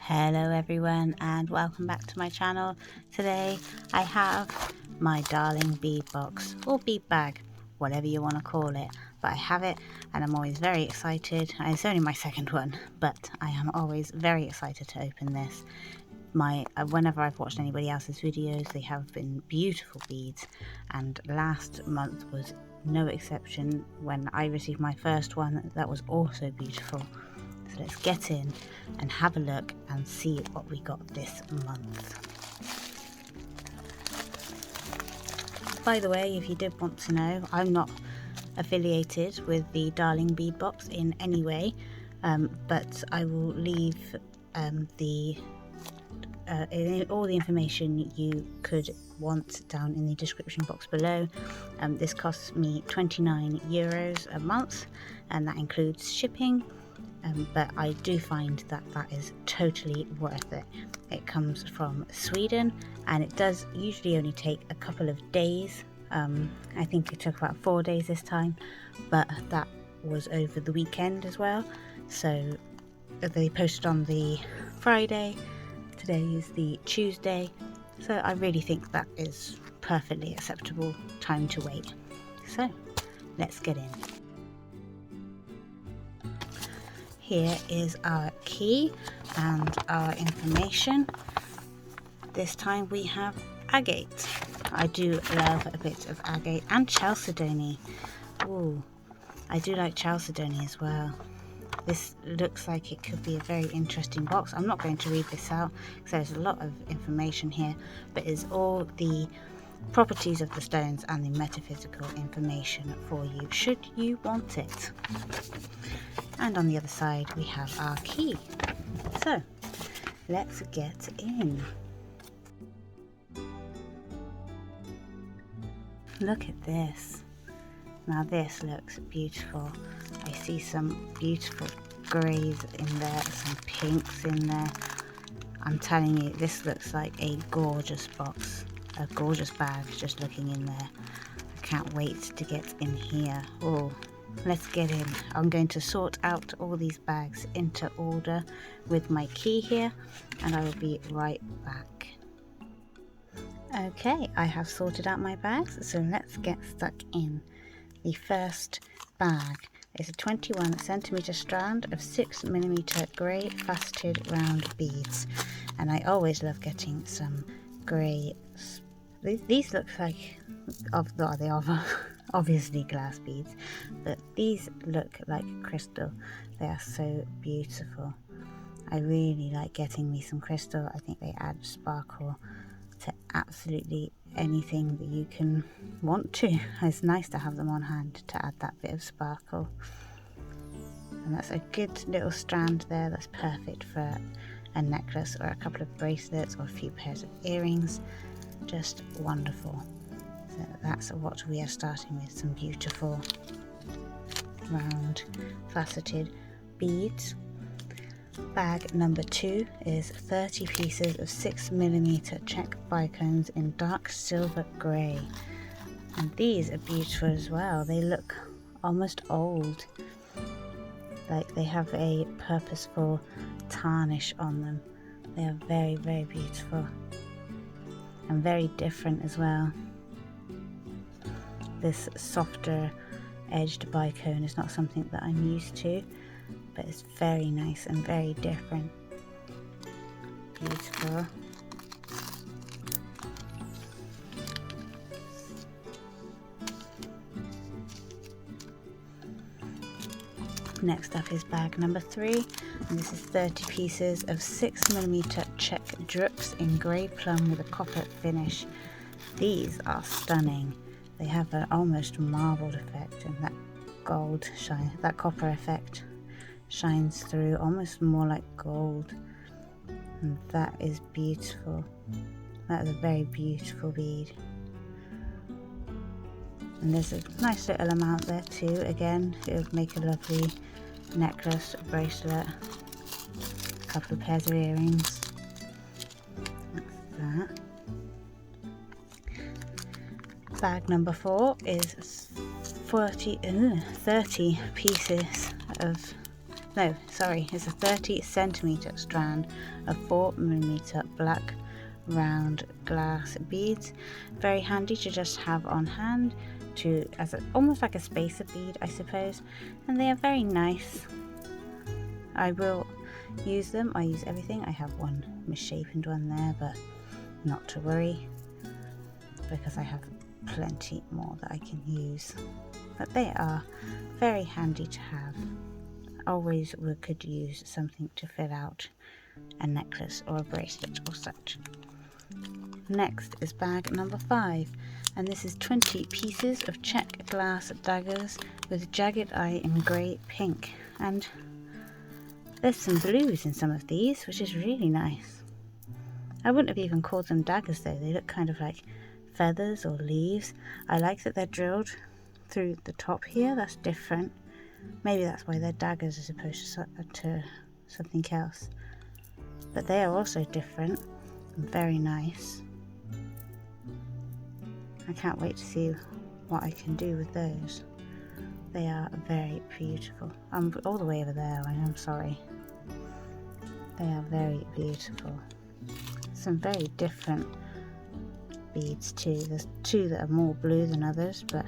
Hello everyone and welcome back to my channel. Today I have my Darling bead box or bead bag, whatever you want to call it, but I have it and I'm always very excited. It's only my second one, but I am always very excited to open this. Whenever I've watched anybody else's videos, they have been beautiful beads, and last month was no exception. When I received my first one, that was also beautiful. So let's get in and have a look and see what we got this month. By the way, if you did want to know, I'm not affiliated with the Darling Bead Box in any way, but I will leave all the information you could want down in the description box below. This costs me €29 a month, and that includes shipping. But I do find that that is totally worth it. It comes from Sweden and it does usually only take a couple of days. I think it took about 4 days this time, but that was over the weekend as well. So they posted on the Friday, today is the Tuesday, so I really think that is perfectly acceptable time to wait. So let's get in. Here is our key and our information. This time we have agate. I do love a bit of agate and chalcedony. Ooh, I do like chalcedony as well. This looks like it could be a very interesting box. I'm not going to read this out because there's a lot of information here, but it's all the properties of the stones and the metaphysical information for you should you want it. And on the other side we have our key. So let's get in. Look at this. Now this looks beautiful. I see some beautiful greys in there, some pinks in there. I'm telling you, this looks like a gorgeous box, a gorgeous bag just looking in there. I can't wait to get in here. Oh, let's get in. I'm going to sort out all these bags into order with my key here, and I will be right back. Okay, I have sorted out my bags, so let's get stuck in. The first bag is a 21cm strand of 6mm grey faceted round beads, and I always love getting some grey. These look like they are obviously glass beads, but these look like crystal. They are so beautiful. I really like getting me some crystal. I think they add sparkle to absolutely anything that you can want to. It's nice to have them on hand to add that bit of sparkle. And that's a good little strand there. That's perfect for a necklace or a couple of bracelets or a few pairs of earrings. Just wonderful. So that's what we are starting with, some beautiful round faceted beads. Bag number 2 is 30 pieces of 6mm check bicones in dark silver grey, and these are beautiful as well. They look almost old, like they have a purposeful tarnish on them. They are very, very beautiful and very different as well. This softer edged bicone is not something that I'm used to, but it's very nice and very different. Beautiful. Next up is bag number 3, and this is 30 pieces of 6mm check drips in grey plum with a copper finish. These are stunning. They have an almost marbled effect, and that gold shine, that copper effect shines through almost more like gold, and that is beautiful. That is a very beautiful bead, and there's a nice little amount there too. Again, it would make a lovely necklace, a bracelet, a couple of pairs of earrings. That's that. Bag number 4 is 30 pieces of no, sorry, it's a 30 centimeter strand of 4mm black round glass beads. Very handy to just have on hand, almost like a spacer bead, I suppose, and they are very nice. I will use them. I use everything. I have one misshapen one there, but not to worry because I have plenty more that I can use. But they are very handy to have. Always we could use something to fill out a necklace or a bracelet or such. Next is bag number 5, and this is 20 pieces of check glass daggers with jagged eye in grey pink, and there's some blues in some of these, which is really nice. I wouldn't have even called them daggers though, they look kind of like feathers or leaves. I like that they're drilled through the top here, that's different. Maybe that's why they're daggers as opposed to something else. But they are also different and very nice. I can't wait to see what I can do with those. They are very beautiful. I'm all the way over there, I'm sorry. They are very beautiful. Some very different beads too. There's two that are more blue than others, but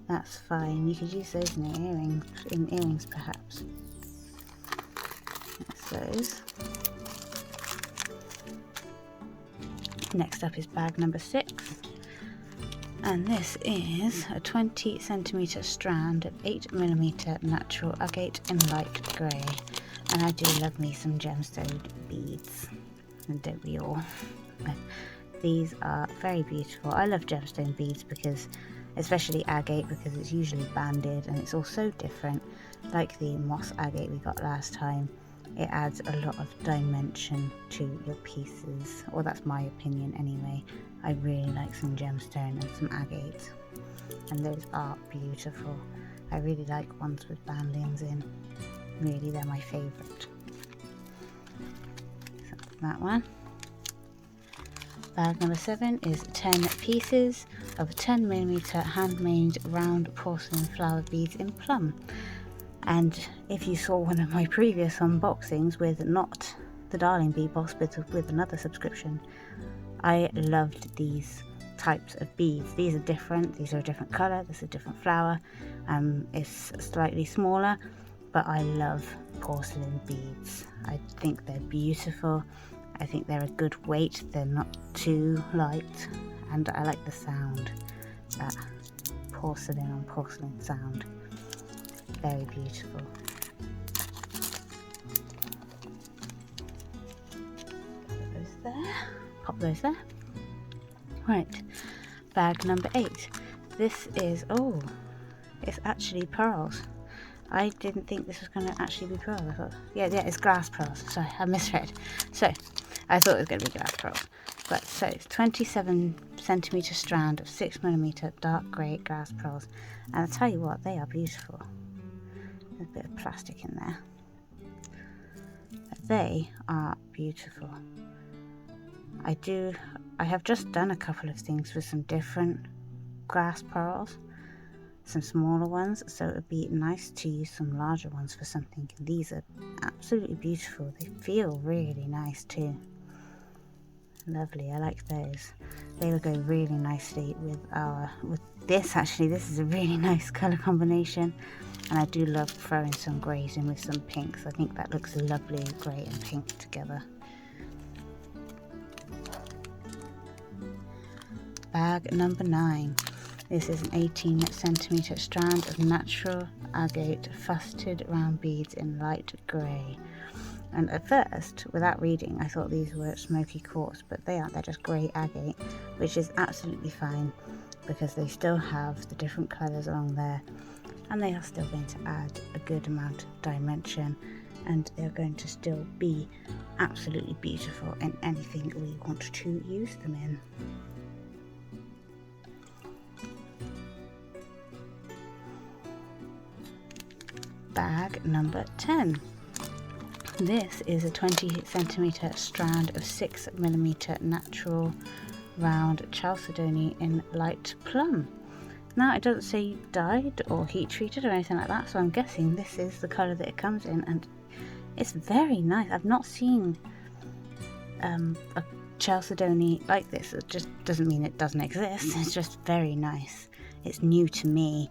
that's fine. You could use those in earrings perhaps. That's those. Next up is bag number 6. And this is a 20 centimeter strand of 8mm natural agate in light grey. And I do love me some gemstone beads, and don't we all? These are very beautiful. I love gemstone beads because, especially agate, because it's usually banded and it's all so different. Like the moss agate we got last time, it adds a lot of dimension to your pieces, or that's my opinion anyway. I really like some gemstone and some agate, and those are beautiful. I really like ones with bandings in. Really, they're my favourite. So that one. Bag number 7 is 10 pieces of 10mm handmade round porcelain flower beads in plum. And if you saw one of my previous unboxings with not the Darling Bead Box but with another subscription, I loved these types of beads. These are different. These are a different colour. This is a different flower. It's slightly smaller, but I love porcelain beads. I think they're beautiful. I think they're a good weight. They're not too light, and I like the sound, that porcelain on porcelain sound. Very beautiful. Put those there. Pop those there. Right, bag number 8. This is, oh, it's actually pearls. I didn't think this was going to actually be pearls. I thought, yeah, it's glass pearls. Sorry, I misread. So, I thought it was going to be glass pearls. But, so, it's 27 centimeter strand of 6mm dark grey glass pearls. And I'll tell you what, they are beautiful. There's a bit of plastic in there. But they are beautiful. I have just done a couple of things with some different glass pearls. Some smaller ones, so it would be nice to use some larger ones for something. And these are absolutely beautiful. They feel really nice too. Lovely, I like those. They will go really nicely with this. Actually, this is a really nice colour combination, and I do love throwing some greys in with some pinks. I think that looks lovely, grey and pink together. Bag number 9. This is an 18 centimeter strand of natural agate faceted round beads in light grey. And at first, without reading, I thought these were smoky quartz, but they aren't. They're just grey agate, which is absolutely fine because they still have the different colours along there, and they are still going to add a good amount of dimension, and they're going to still be absolutely beautiful in anything we want to use them in. Bag number 10. This is a 20 centimeter strand of 6mm natural round chalcedony in light plum, Now it doesn't say dyed or heat treated or anything like that, so I'm guessing this is the colour that it comes in, and it's very nice. I've not seen a chalcedony like this. It just doesn't mean it doesn't exist, it's just very nice. It's new to me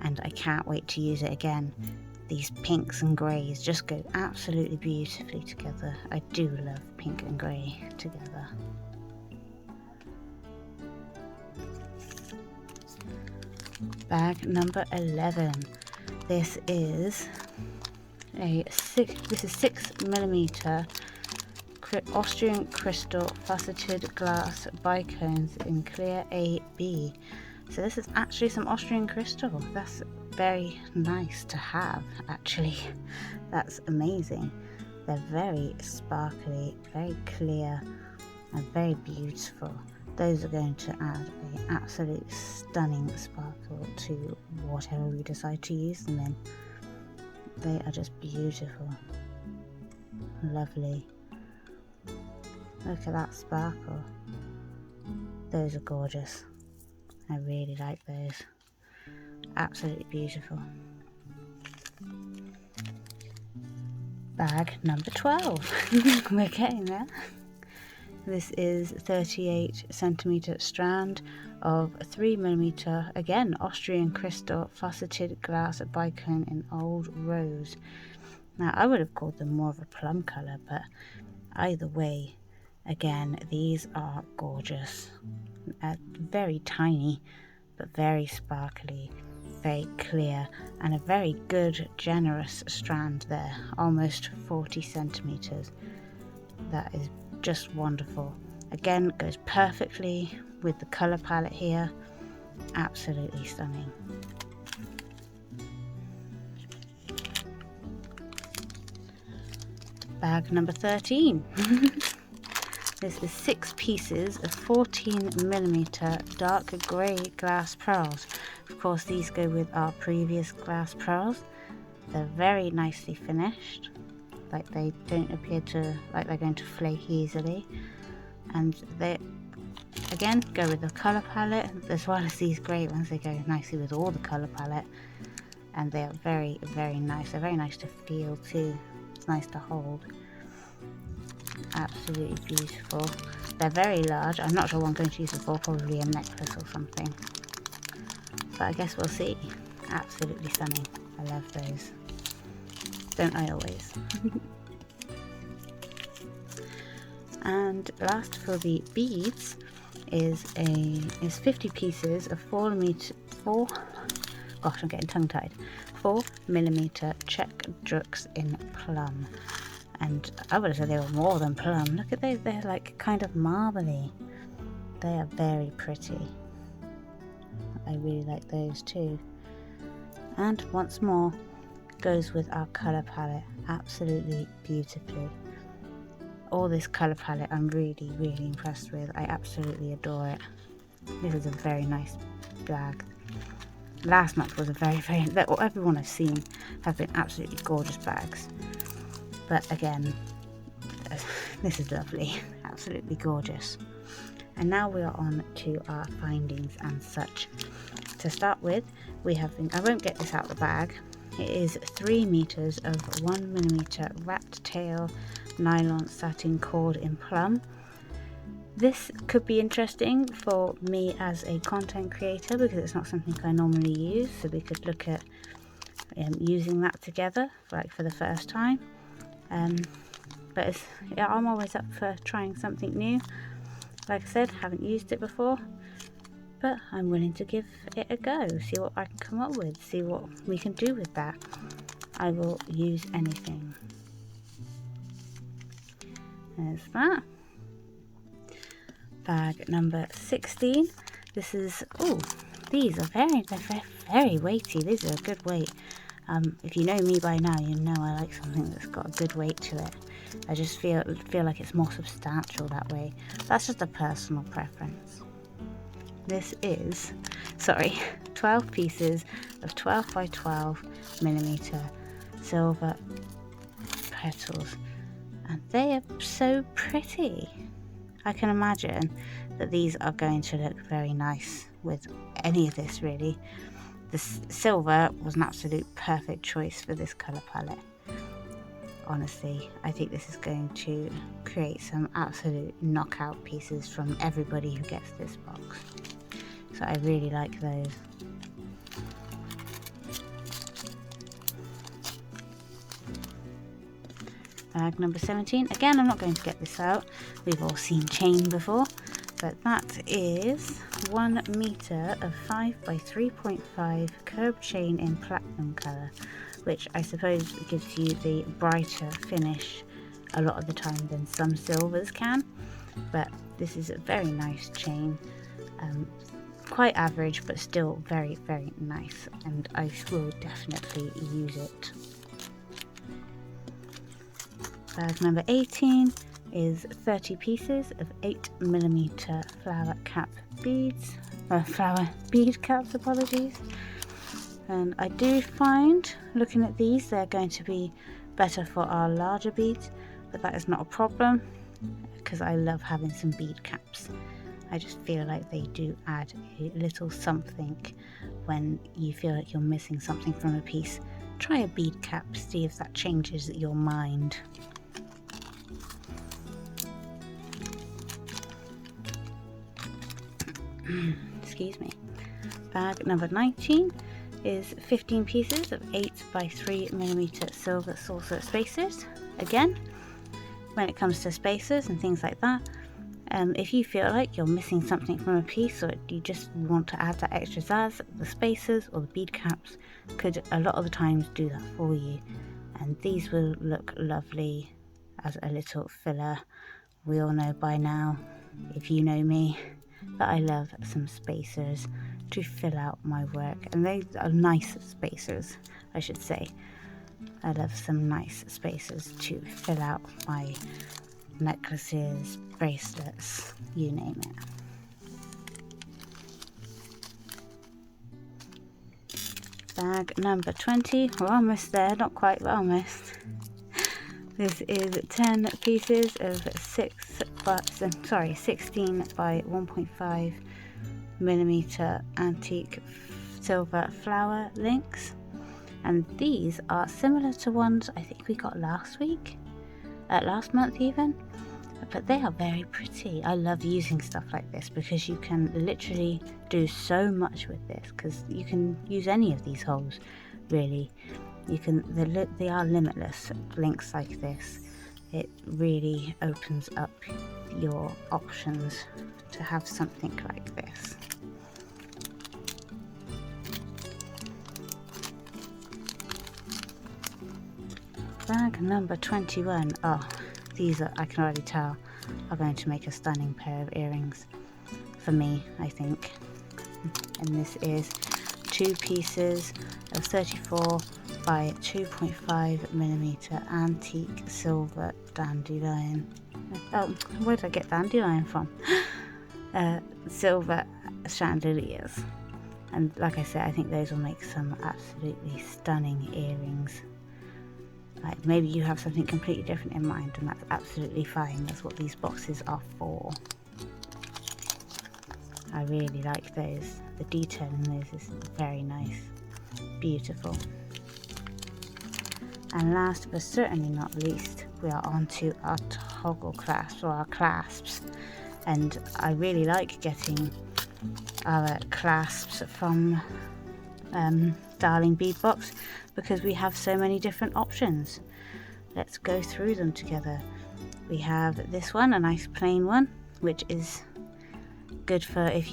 and I can't wait to use it again. These pinks and greys just go absolutely beautifully together. I do love pink and grey together. Bag number 11. This is 6mm Austrian crystal faceted glass bicones in clear AB. So this is actually some Austrian crystal. That's very nice to have, actually. That's amazing. They're very sparkly, very clear, and very beautiful. Those are going to add an absolute stunning sparkle to whatever we decide to use them in. They are just beautiful. Lovely. Look at that sparkle. Those are gorgeous. I really like those. Absolutely beautiful. Bag number 12. We're getting there. This is 38cm strand of 3mm, again Austrian crystal faceted glass bicone in old rose. Now I would have called them more of a plum colour, but either way, again, these are gorgeous. Very tiny, but very sparkly, very clear, and a very good, generous strand there, almost 40cm. That is just wonderful. Again, goes perfectly with the colour palette here. Absolutely stunning. Bag number 13. This is 6 pieces of 14mm dark grey glass pearls. Of course, these go with our previous glass pearls. They're very nicely finished. Like they don't appear to, like they're going to flake easily. And they, again, go with the colour palette, as well as these grey ones. They go nicely with all the colour palette. And they are very, very nice. They're very nice to feel too. It's nice to hold. Absolutely beautiful. They're very large. I'm not sure what I'm going to use them for, probably a necklace or something. But I guess we'll see. Absolutely stunning. I love those. Don't I always? And last for the beads is 50 pieces of 4mm check drooks in plum. And I would have said they were more than plum. Look at those, they're like kind of marbly. They are very pretty. I really like those too. And once more, goes with our colour palette absolutely beautifully. All this colour palette I'm really, really impressed with. I absolutely adore it. This is a very nice bag. Last month was a very, everyone I've seen have been absolutely gorgeous bags. But again, this is lovely, absolutely gorgeous. And now we are on to our findings and such. To start with, we have I won't get this out of the bag. It is 3 meters of 1mm rat tail nylon satin cord in plum. This could be interesting for me as a content creator because it's not something I normally use, so we could look at using that together, like for the first time. But I'm always up for trying something new. Like I said, haven't used it before, but I'm willing to give it a go, see what I can come up with, see what we can do with that. I will use anything. There's that. Bag number 16. This is, oh, these are very weighty. These are a good weight. If you know me by now, you know I like something that's got a good weight to it. I just feel like it's more substantial that way. That's just a personal preference. This is, 12 pieces of 12 by 12mm silver petals. And they are so pretty. I can imagine that these are going to look very nice with any of this really. The silver was an absolute perfect choice for this colour palette. Honestly, I think this is going to create some absolute knockout pieces from everybody who gets this box. So I really like those. Bag number 17. Again, I'm not going to get this out. We've all seen chain before, but that is 1 meter of 5 by 3.5 curved chain in platinum colour, which I suppose gives you the brighter finish a lot of the time than some silvers can. But this is a very nice chain, quite average but still very, very nice, and I will definitely use it. Bag number 18 is 30 pieces of 8mm flower cap beads, flower bead caps, apologies. And I do find, looking at these, they're going to be better for our larger beads, but that is not a problem because I love having some bead caps. I just feel like they do add a little something when you feel like you're missing something from a piece. Try a bead cap, see if that changes your mind. Excuse me. Bag number 19 is 15 pieces of 8 by 3mm silver saucer spacers. Again, when it comes to spacers and things like that, if you feel like you're missing something from a piece, or you just want to add that extra zazz, the spacers or the bead caps could a lot of the times do that for you, and these will look lovely as a little filler. We all know by now, if you know me, that I love some spacers to fill out my work, and they are nice spacers, I should say. I love some nice spacers to fill out my necklaces, bracelets, you name it. Bag number 20, we're almost there, not quite, but almost. This is 10 pieces of 16 by 1.5mm antique silver flower links, and these are similar to ones I think we got last month even, but they are very pretty. I love using stuff like this because you can literally do so much with this, because you can use any of these holes really. They are limitless links like this. It really opens up your options to have something like this. Bag number 21. Oh, these are, I can already tell, are going to make a stunning pair of earrings for me, I think. And this is 2 pieces of 34 by 2.5mm antique silver dandelion. Oh, where did I get dandelion from? Silver chandeliers. And like I said, I think those will make some absolutely stunning earrings. Like, maybe you have something completely different in mind, and that's absolutely fine. That's what these boxes are for. I really like those. The detail in those is very nice. Beautiful. And last but certainly not least, we are on to our toggle clasps, or our clasps. And I really like getting our clasps from Darling Bead Box because we have so many different options. Let's go through them together. We have this one, a nice plain one, which is good for if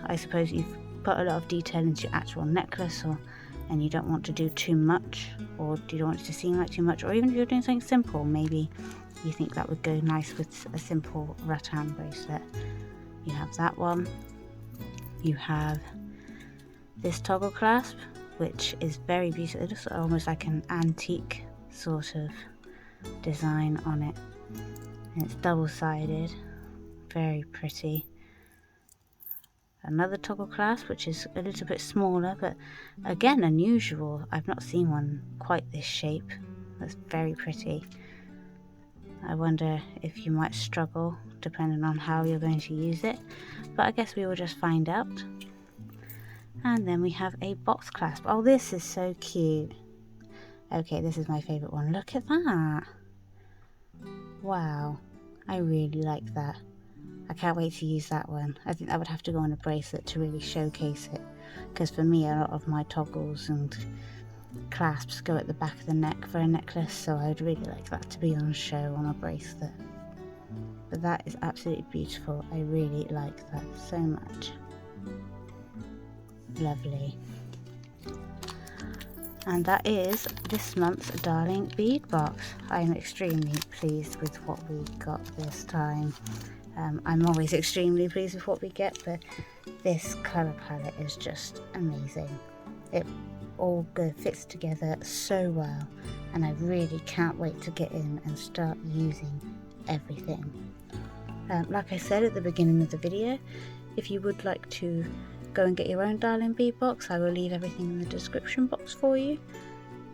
I suppose you've put a lot of detail into your actual necklace, and you don't want to do too much, or you don't want it to seem like too much, or even if you're doing something simple, maybe you think that would go nice with a simple rattan bracelet. You have that one. You have this toggle clasp, which is very beautiful. It looks almost like an antique sort of design on it, and it's double-sided, very pretty. Another toggle clasp, which is a little bit smaller, but again unusual. I've not seen one quite this shape. That's very pretty. I wonder if you might struggle depending on how you're going to use it, but I guess we will just find out. And then we have a box clasp. Oh, this is so cute. Okay, this is my favourite one. Look at that. Wow, I really like that. I can't wait to use that one. I think that would have to go on a bracelet to really showcase it, because for me a lot of my toggles and clasps go at the back of the neck for a necklace, so I'd really like that to be on show on a bracelet. But that is absolutely beautiful. I really like that so much. Lovely. And that is this month's Darling Bead Box. I'm extremely pleased with what we got this time. I'm always extremely pleased with what we get, but this colour palette is just amazing. It all fits together so well, and I really can't wait to get in and start using everything. Like I said at the beginning of the video, if you would like to go and get your own Darling Bead Box, I will leave everything in the description box for you.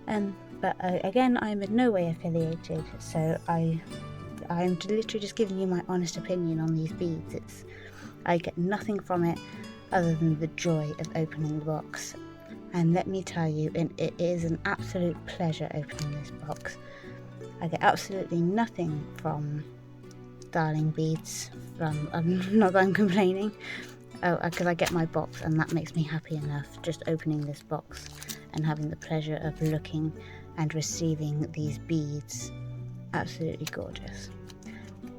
But again, I'm in no way affiliated, so I'm literally just giving you my honest opinion on these beads. I get nothing from it other than the joy of opening the box. And let me tell you, it is an absolute pleasure opening this box. I get absolutely nothing from Darling Beads. Not that I'm complaining. Because I get my box and that makes me happy enough, just opening this box and having the pleasure of looking and receiving these beads. Absolutely gorgeous.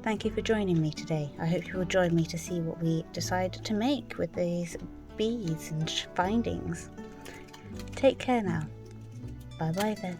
Thank you for joining me today. I hope you will join me to see what we decide to make with these beads and findings. Take care now. Bye bye then.